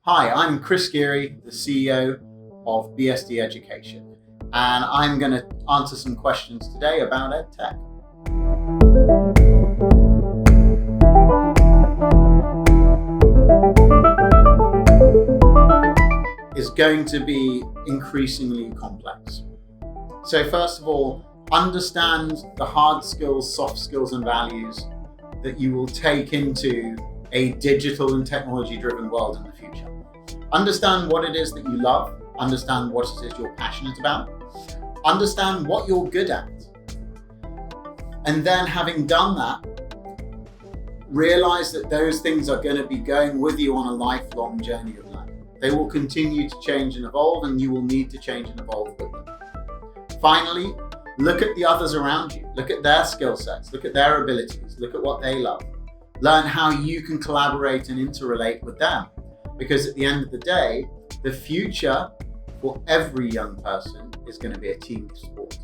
Hi, I'm Chris Geary, the CEO of BSD Education, and I'm going to answer some questions today about EdTech. Is going to be increasingly complex. So first of all, understand the hard skills, soft skills and values that you will take into a digital and technology-driven world in the future. Understand what it is that you love, understand what it is you're passionate about, understand what you're good at. And then having done that, realize that those things are going to be going with you on a lifelong journey of learning. They will continue to change and evolve, and you will need to change and evolve with them. Finally, look at the others around you. Look at their skill sets, look at their abilities, look at what they love. Learn how you can collaborate and interrelate with them. Because at the end of the day, the future for every young person is going to be a team sport.